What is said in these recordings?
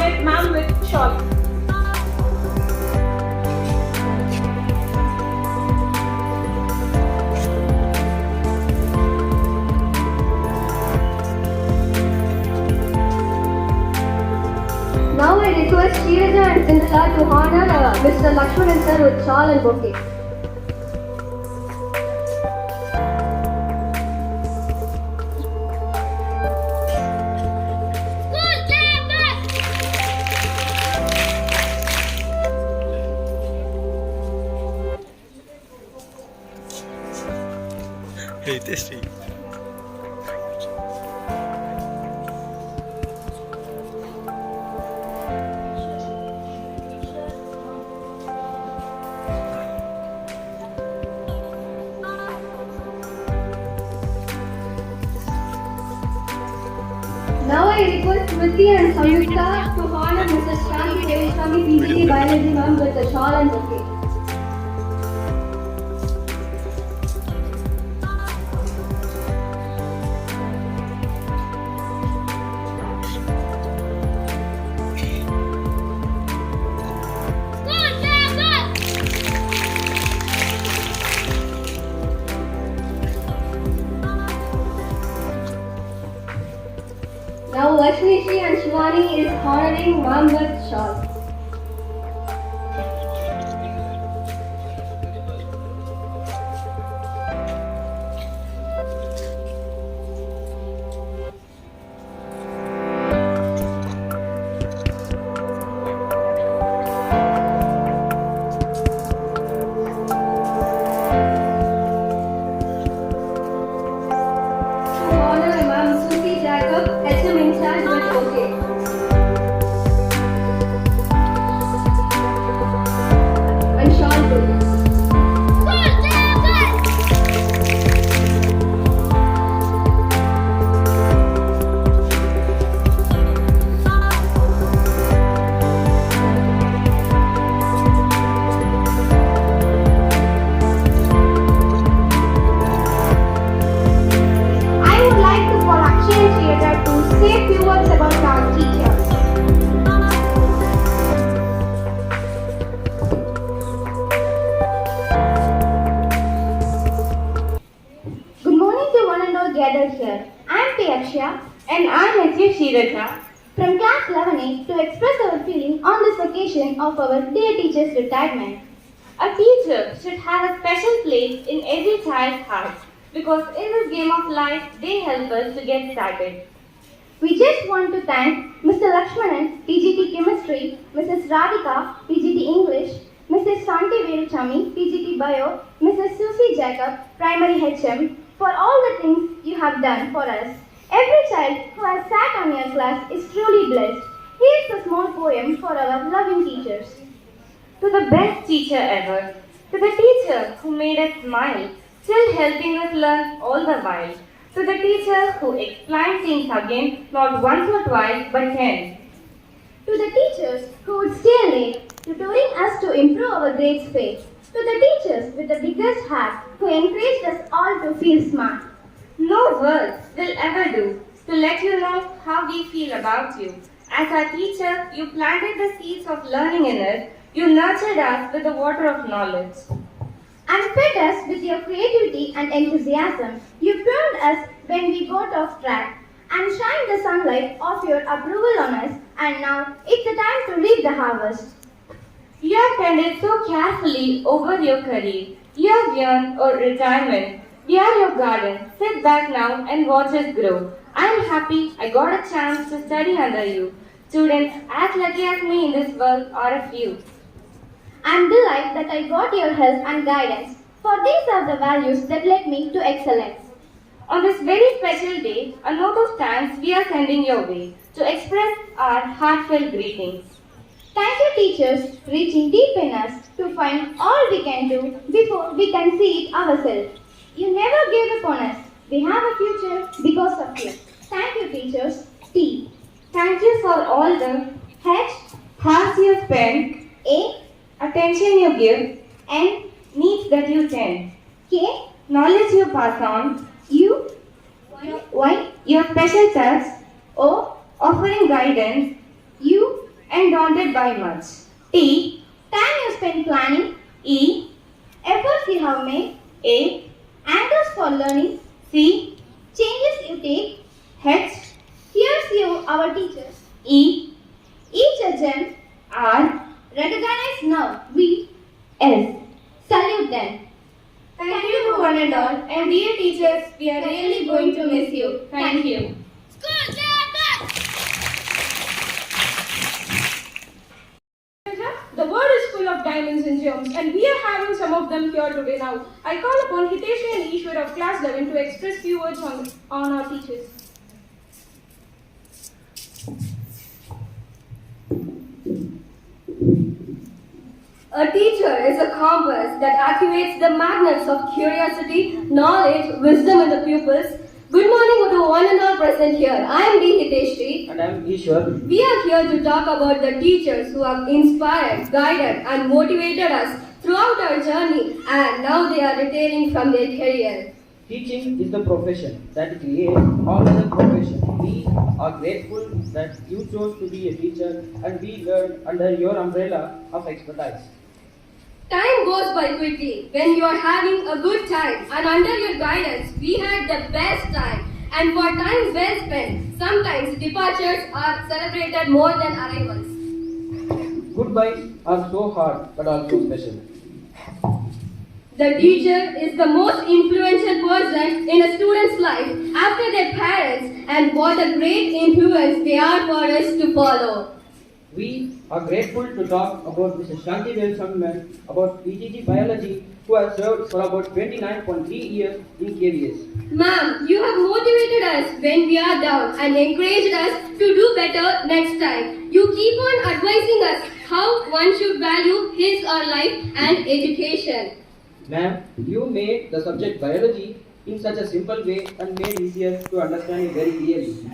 get ma'am with shawl. Now I request Shiraja and Sindala to honor Mr. Lakshmanan sir with shawl and bouquet. Hey, tasty. Now I request Smriti and Samyukta to honor Mrs. Shanti Devaswamy PGT Biology ma'am with a shawl and bouquet. Now Lakshmi Shri and Shivani is honoring ma'am with shawl. To honor Ma'am Susie Jacob, HM in charge with bouquet. And shawl too. I would like to call Akshay Theatre to say a few words about our teachers. Good morning to one and all gathered here. I am P. Akshay And I'm H. Shiraja. from class 11A to express our feeling on this occasion of our dear teacher's retirement. A teacher should have a special place in every child's heart because in this game of life, they help us to get started. We just want to thank Mr. Lakshmanan, PGT Chemistry, Mrs. Radhika, PGT English, Mrs. Santi Veluchami, PGT Bio, Mrs. Susie Jacob, Primary HM, for all the things you have done for us. Every child who has sat on your class is truly blessed. Here's a small poem for our loving teachers. To the best teacher ever, to the teacher who made us smile, still helping us learn all the while, to the teacher who explained things again, not once or twice, but 10. To the teachers who would stay late, tutoring us to improve our grades pace. To the teachers with the biggest heart who encouraged us all to feel smart. No words will ever do to let you know how we feel about you. As our teacher, you planted the seeds of learning in us. You nurtured us with the water of knowledge. And fed us with your creativity and enthusiasm. You pruned us when we got off track and shined the sunlight of your approval on us. And now it's the time to reap the harvest. You have tended so carefully over your career. You have yearned or retirement. We are your garden. Sit back now and watch us grow. I am happy I got a chance to study under you. Students as lucky as me in this world are a few. I'm delighted that I got your help and guidance, for these are the values that led me to excellence. On this very special day, a note of thanks we are sending your way to express our heartfelt greetings. Thank you, teachers, reaching deep in us to find all we can do before we can see it ourselves. You never gave up on us. We have a future because of you. Thank you, teachers. T. Thank you for all the H. hearts you spend, A. attention you give, N. needs that you tend, K. knowledge you pass on, U. Y. your special touch, O. offering guidance, U. and daunted by much. T. Time you spend planning. E. Efforts you have made. A. Angles for learning. C. Changes you take. H. Here's you, our teachers. E. Each a gem. R. Recognize now. We S. salute them. Thank you to one and all, and dear teachers, we are really going to miss you. Thank you. The world is full of diamonds and gems, and we are having some of them here today now. I call upon Hiteshi and Ishwar of class 11 to express few words on our teachers. A teacher is a compass that activates the magnets of curiosity, knowledge, wisdom in the pupils. Good morning to one and all present here. I am D. Hiteshi. And I am Ishwar. We are here to talk about the teachers who have inspired, guided and motivated us throughout our journey, and now they are retiring from their career. Teaching is the profession that creates all other professions. We are grateful that you chose to be a teacher and we learn under your umbrella of expertise. Time goes by quickly when you are having a good time, and under your guidance we had the best time. And for times well spent, sometimes departures are celebrated more than arrivals. Goodbyes are so hard but also special. The teacher is the most influential person in a student's life after their parents, and what a great influence they are for us to follow. We are grateful to talk about Mrs. Shanti Devsangman about PGT Biology, who has served for about 29.3 years in KVS. Ma'am, you have motivated us when we are down and encouraged us to do better next time. You keep on advising us how one should value his or life and education. Ma'am, you made the subject biology in such a simple way and made easier to understand it very clearly.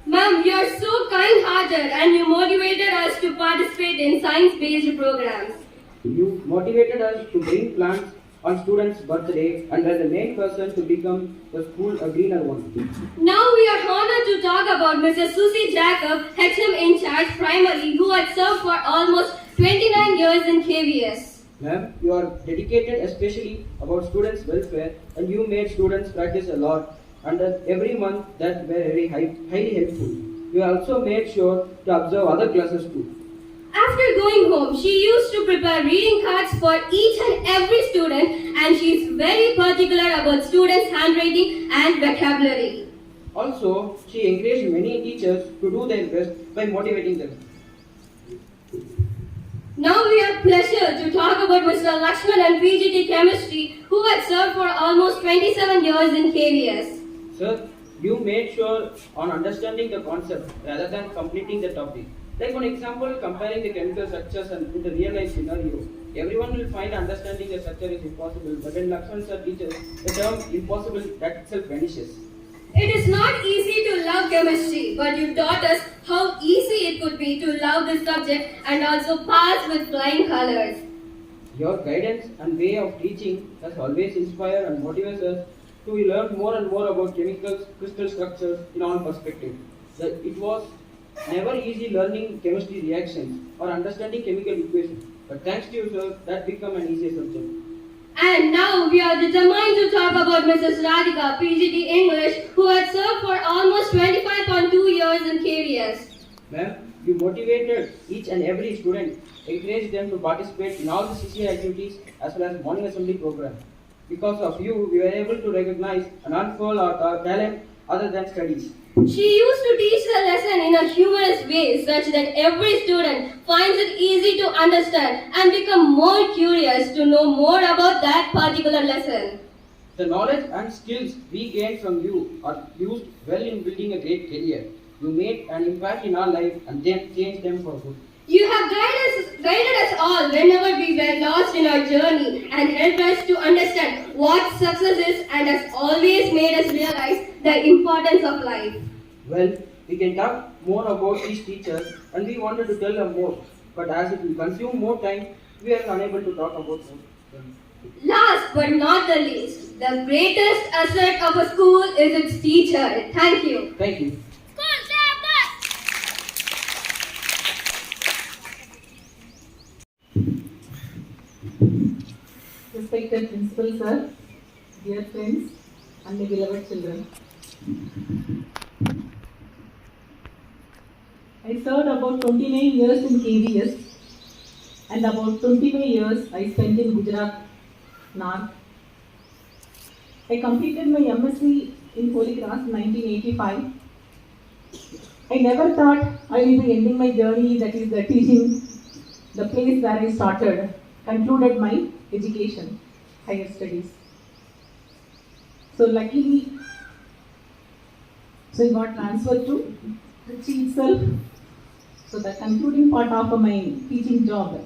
Ma'am, you are so kind-hearted and you motivated us to participate in science-based programs. You motivated us to bring plants on students' birthday and were the main person to become the school a greener one. Now we are honored to talk about Mrs. Susie Jacob, HM in charge primary, who had served for almost 29 years in KVS. Ma'am, you are dedicated especially about students' welfare and you made students practice a lot and every month that were very highly helpful. You also made sure to observe other classes too. After going home, she used to prepare reading cards for each and every student, and she is very particular about students' handwriting and vocabulary. Also, she encouraged many teachers to do their best by motivating them. Now we have pleasure to talk about Mr. Lakshman and PGT Chemistry, who had served for almost 27 years in KVS. Sir, you made sure on understanding the concept rather than completing the topic. Like for example, comparing the chemical structures and with the real life scenario. Everyone will find understanding the structure is impossible, but when Lakshman sir teaches, the term impossible that itself vanishes. It is not easy to love chemistry, but you taught us how easy it could be to love this subject and also pass with flying colors. Your guidance and way of teaching has always inspired and motivates us to learn more and more about chemicals, crystal structures in all perspectives. It was never easy learning chemistry reactions or understanding chemical equations, but thanks to you, sir, that became an easier subject. And now we are determined to talk about Mrs. Radhika, PGT English, who had served for almost 25.2 years in KVS. Ma'am, you motivated each and every student, encouraged them to participate in all the CCA activities as well as morning assembly program. Because of you, we were able to recognize and unfold our talent other than studies. She used to teach the lesson in a humorous way such that every student finds it easy to understand and become more curious to know more about that particular lesson. The knowledge and skills we gained from you are used well in building a great career. You made an impact in our life and then changed them for good. You have guided us all whenever we were lost in our journey and helped us to understand what success is and has always made us realize the importance of life. Well, we can talk more about these teachers and we wanted to tell them more, but as it will consume more time, we are unable to talk about them. Last but not the least, the greatest asset of a school is its teacher. Thank you. Thank you. respected principal sir, dear friends, and my beloved children. I served about 29 years in KVS and about 25 years I spent in Gujarat, North. I completed my MSc in Holy Cross in 1985. I never thought I will be ending my journey, that is the teaching, the place where I started, concluded my education, higher studies. So luckily, I got transferred to Trichy itself. So the concluding part of my teaching job.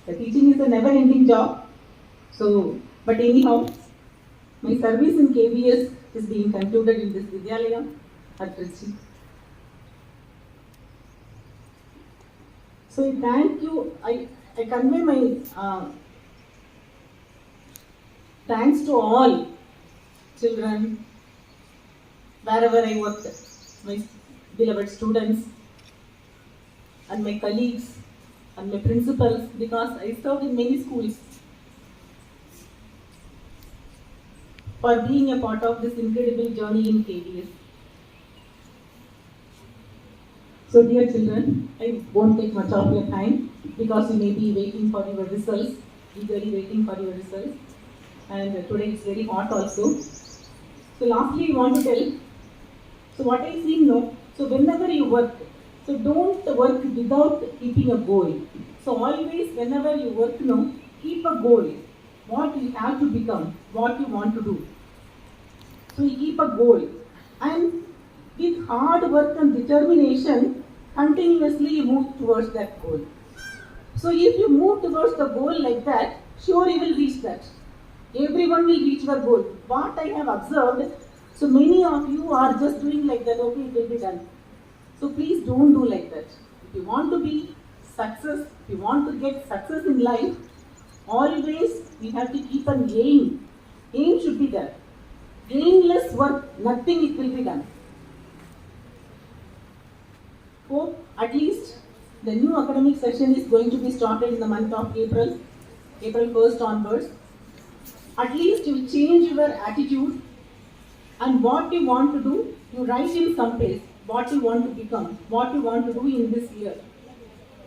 The teaching is a never-ending job. So, but anyhow, my service in KVS is being concluded in this Vidyalaya at Trichy. So I thank you. I convey my thanks to all children, wherever I worked, my beloved students, and my colleagues, and my principals, because I served in many schools, for being a part of this incredible journey in KVS. So dear children, I won't take much of your time because you may be waiting for your results, eagerly waiting for your results. And today it's very hot also. So lastly, I want to tell, so what I see now, so whenever you work, so don't work without keeping a goal. So always whenever you work now, keep a goal. What you have to become, what you want to do. So you keep a goal. And with hard work and determination, continuously you move towards that goal. So if you move towards the goal like that, sure you will reach that. Everyone will reach their goal. What I have observed, so many of you are just doing like that, okay, it will be done. So please don't do like that. If you want to be success, if you want to get success in life, always you have to keep an aim. Aim should be there. Aimless work, nothing it will be done. Hope at least the new academic session is going to be started in the month of April 1st onwards. At least you change your attitude and what you want to do, you write in some place what you want to become, what you want to do in this year.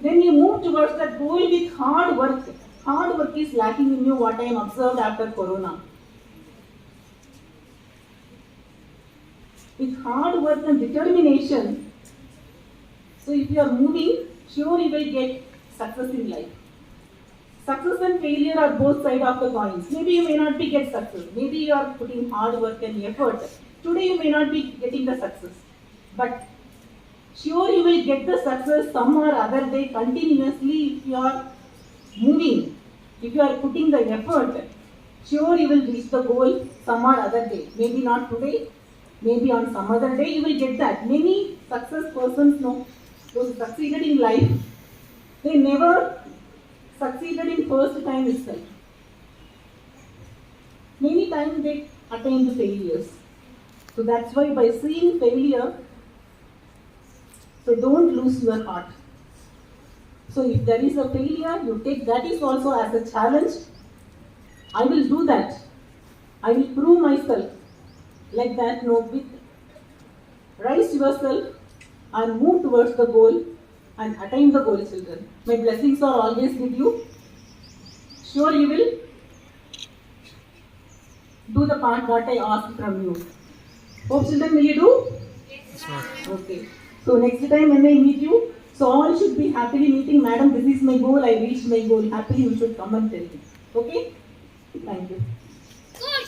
Then you move towards that goal with hard work. Hard work is lacking in you, what I am observed after Corona. With hard work and determination, so if you are moving, sure you will get success in life. Success and failure are both sides of the coins. Maybe you may not be get success. Maybe you are putting hard work and effort. Today you may not be getting the success. But sure you will get the success some or other day continuously if you are moving. If you are putting the effort, sure you will reach the goal some or other day. Maybe not today, maybe on some other day you will get that. Many success persons know, those who succeeded in life, they never succeeded in first time itself. Many times they attain the failures. So that's why by seeing failure, so don't lose your heart. So if there is a failure, you take that is also as a challenge. I will do that. I will prove myself. Like that, no, with rise yourself and move towards the goal and attain the goal, children. My blessings are always with you. Sure you will do the part what I asked from you. Hope children, will you do? Yes, ma'am. Okay. So next time when I meet you, so all should be happily meeting, madam, this is my goal, I reached my goal. Happily you should come and tell me. Okay? Thank you. Good.